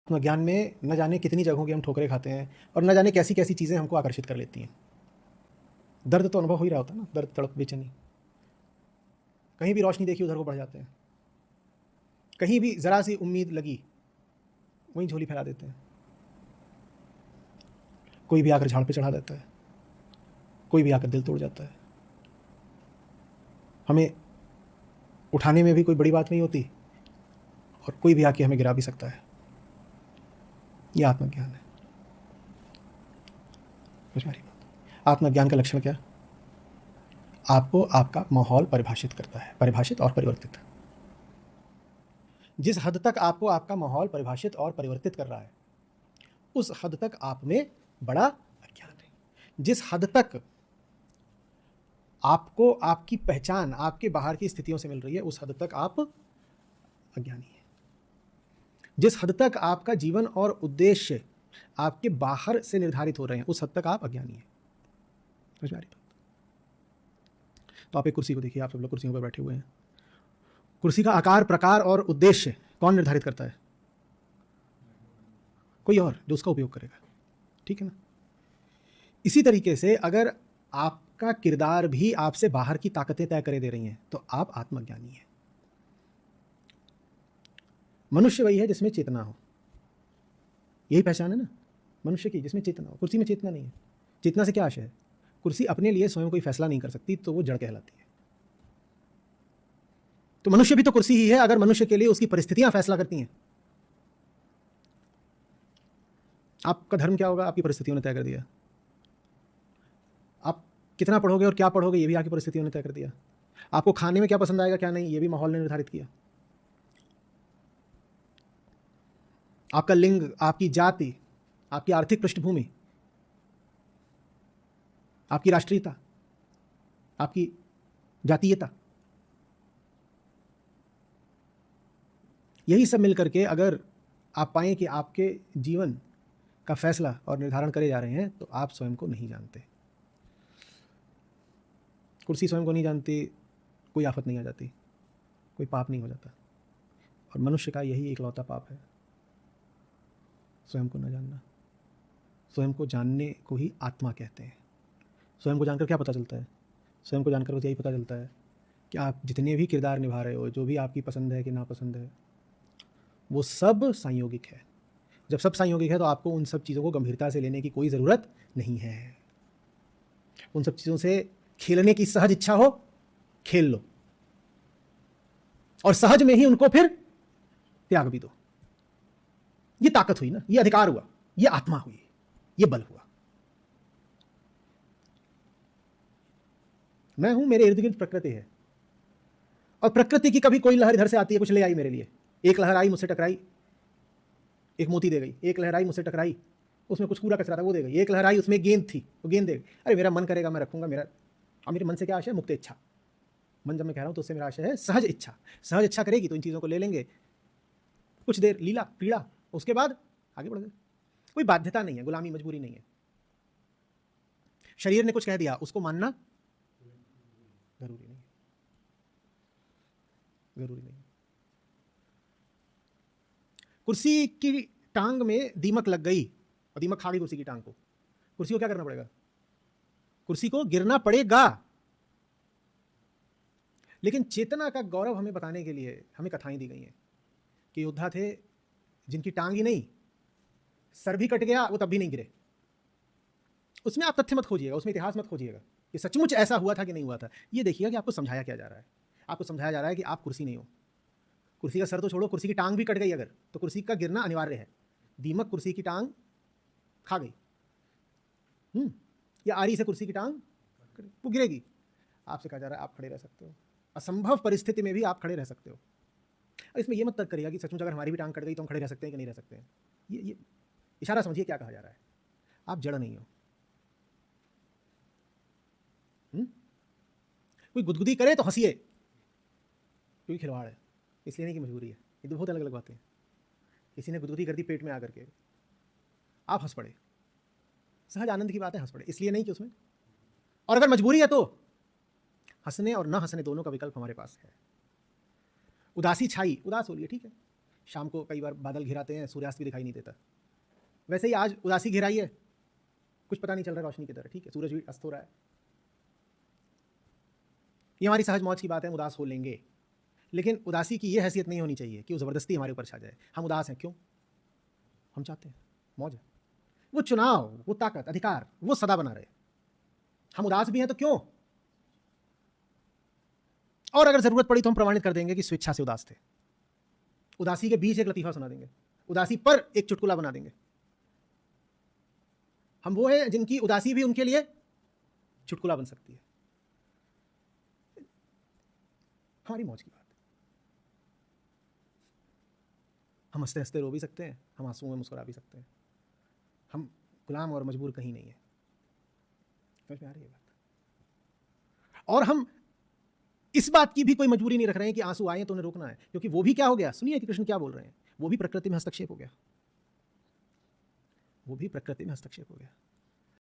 आत्मज्ञान में न जाने कितनी जगहों की हम ठोकरें खाते हैं और न जाने कैसी कैसी चीज़ें हमको आकर्षित कर लेती हैं। दर्द तो अनुभव हो ही रहा होता है ना, दर्द, तड़प, बेचैनी। कहीं भी रोशनी देखी उधर को बढ़ जाते हैं, कहीं भी ज़रा सी उम्मीद लगी वहीं झोली फैला देते हैं। कोई भी आकर झाड़ पे चढ़ा देता है, कोई भी आकर दिल तोड़ जाता है। हमें उठाने में भी कोई बड़ी बात नहीं होती और कोई भी आके हमें गिरा भी सकता है। ये आत्मज्ञान है। आत्मज्ञान का लक्षण क्या? आपको आपका माहौल परिभाषित करता है, परिभाषित और परिवर्तित। जिस हद तक आपको आपका माहौल परिभाषित और परिवर्तित कर रहा है, उस हद तक आप में बड़ा अज्ञान है। जिस हद तक आपको आपकी पहचान आपके बाहर की स्थितियों से मिल रही है, उस हद तक आप अज्ञानी हैं। जिस हद तक आपका जीवन और उद्देश्य आपके बाहर से निर्धारित हो रहे हैं, उस हद तक आप अज्ञानी हैं। समझ में आ रही बात? तो आप एक कुर्सी को देखिए, आप सब लोग कुर्सियों पर बैठे हुए हैं। कुर्सी का आकार, प्रकार और उद्देश्य कौन निर्धारित करता है? कोई और जो उसका उपयोग करेगा, ठीक है ना? इसी तरीके से अगर आपका किरदार भी आपसे बाहर की ताकतें तय करे दे रही हैं, तो आप आत्मज्ञानी हैं। मनुष्य वही है जिसमें चेतना हो। यही पहचान है ना मनुष्य की, जिसमें चेतना हो। कुर्सी में चेतना नहीं है। चेतना से क्या आशय है? कुर्सी अपने लिए स्वयं कोई फैसला नहीं कर सकती, तो वो जड़ कहलाती है। तो मनुष्य भी तो कुर्सी ही है अगर मनुष्य के लिए उसकी परिस्थितियां फैसला करती हैं। आपका धर्म क्या होगा, आपकी परिस्थितियों ने तय कर दिया। आप कितना पढ़ोगे और क्या पढ़ोगे, ये भी आपकी परिस्थितियों ने तय कर दिया। आपको खाने में क्या पसंद आएगा क्या नहीं, ये भी माहौल ने निर्धारित किया। आपका लिंग, आपकी जाति, आपकी आर्थिक पृष्ठभूमि, आपकी राष्ट्रीयता, आपकी जातीयता, यही सब मिलकर के अगर आप पाएं कि आपके जीवन का फैसला और निर्धारण करे जा रहे हैं, तो आप स्वयं को नहीं जानते। कुर्सी स्वयं को नहीं जानती, कोई आफत नहीं आ जाती, कोई पाप नहीं हो जाता। और मनुष्य का यही इकलौता पाप है, स्वयं को न जानना। स्वयं को जानने को ही आत्मा कहते हैं। स्वयं को जानकर क्या पता चलता है? स्वयं को जानकर बस यही पता चलता है कि आप जितने भी किरदार निभा रहे हो, जो भी आपकी पसंद है कि नापसंद है, वो सब संयोगिक है। जब सब संयोगिक है तो आपको उन सब चीज़ों को गंभीरता से लेने की कोई ज़रूरत नहीं है। उन सब चीज़ों से खेलने की सहज इच्छा हो, खेल लो, और सहज में ही उनको फिर त्याग भी दो। ये ताकत हुई ना, ये अधिकार हुआ, ये आत्मा हुई, ये बल हुआ। मैं हूं, मेरे इर्द गिर्द प्रकृति है, और प्रकृति की कभी कोई लहर इधर से आती है, कुछ ले आई मेरे लिए। एक लहर आई, मुझसे टकराई, एक मोती दे गई। एक लहर आई, मुझसे टकराई, उसमें कुछ कूड़ा कचरा था, वो दे गई। एक लहर आई, उसमें गेंद थी, वो गेंद दे गई। अरे मेरा मन करेगा मैं रखूंगा, मेरा, और मेरे मन से क्या आशय है? मुक्त इच्छा। मन जब मैं कह रहा हूं तो उससे मेरा आशय है सहज इच्छा। सहज इच्छा करेगी तो इन चीज़ों को ले लेंगे, कुछ देर लीला पीड़ा, उसके बाद आगे बढ़ गए। कोई बाध्यता नहीं है, गुलामी, मजबूरी नहीं है। शरीर ने कुछ कह दिया, उसको मानना जरूरी नहीं, जरूरी नहीं। कुर्सी की टांग में दीमक लग गई और दीमक खा गई कुर्सी की टांग को, कुर्सी को क्या करना पड़ेगा? कुर्सी को गिरना पड़ेगा। लेकिन चेतना का गौरव हमें बताने के लिए हमें कथाएं दी गई हैं कि योद्धा थे जिनकी टांग ही नहीं, सर भी कट गया, वो तब भी नहीं गिरे। उसमें आप तथ्य मत खोजिएगा, उसमें इतिहास मत खोजिएगा कि सचमुच ऐसा हुआ था कि नहीं हुआ था। ये देखिएगा कि आपको समझाया क्या जा रहा है। आपको समझाया जा रहा है कि आप कुर्सी नहीं हो। कुर्सी का सर तो छोड़ो, कुर्सी की टांग भी कट गई अगर, तो कुर्सी का गिरना अनिवार्य है। दीमक कुर्सी की टांग खा गई, या आरी से कुर्सी की टांग वो गिरेगी। आपसे कहा जा रहा है आप खड़े रह सकते हो, असंभव परिस्थिति में भी आप खड़े रह सकते हो। इसमें यह मत तर्क करिएगा कि सचमुच अगर हमारी भी टांग कट गई तो हम खड़े रह सकते हैं कि नहीं रह सकते हैं। ये इशारा समझिए क्या कहा जा रहा है। आप जड़ नहीं हो। कोई गुदगुदी करे तो हंसिए, क्योंकि खिलवाड़ है, इसलिए नहीं कि मजबूरी है। ये दो बहुत अलग अलग बातें हैं। किसी ने गुदगुदी कर दी पेट में आकर के, आप हंस पड़े, सहज आनंद की बात है, हंस पड़े, इसलिए नहीं कि उसमें। और अगर मजबूरी है तो हंसने और न हंसने दोनों का विकल्प हमारे पास है। उदासी छाई, उदास हो लिए, ठीक है। शाम को कई बार बादल घिराते हैं, सूर्यास्त भी दिखाई नहीं देता, वैसे ही आज उदासी घिराई है, कुछ पता नहीं चल रहा रोशनी की तरह, ठीक है, सूरज भी अस्त हो रहा है। ये हमारी सहज मौज की बात है, हम उदास हो लेंगे, लेकिन उदासी की ये हैसियत नहीं होनी चाहिए कि वो ज़बरदस्ती हमारे ऊपर छा जाए। हम उदास हैं क्यों? हम चाहते हैं मौज है, वो चुनाव, वो ताकत, अधिकार, वो सदा बना रहे। हम उदास भी हैं तो क्यों? और अगर ज़रूरत पड़ी तो हम प्रमाणित कर देंगे कि स्वेच्छा से उदास थे। उदासी के बीच एक लतीफ़ा सुना देंगे, उदासी पर एक चुटकुला बना देंगे। हम वो हैं जिनकी उदासी भी उनके लिए चुटकुला बन सकती है। हमारी मौज की बात है। हम हंसते हंसते रो भी सकते हैं, हम आंसुओं में मुस्कुरा भी सकते हैं। हम गुलाम और मजबूर कहीं नहीं है। समझ में आ रही है बात? और हम इस बात की भी कोई मजबूरी नहीं रख रहे हैं कि आंसू आए तो उन्हें रोकना है, क्योंकि वो भी क्या हो गया, सुनिए कि कृष्ण क्या बोल रहे हैं, वो भी प्रकृति में हस्तक्षेप हो गया, वो भी प्रकृति में हस्तक्षेप हो गया।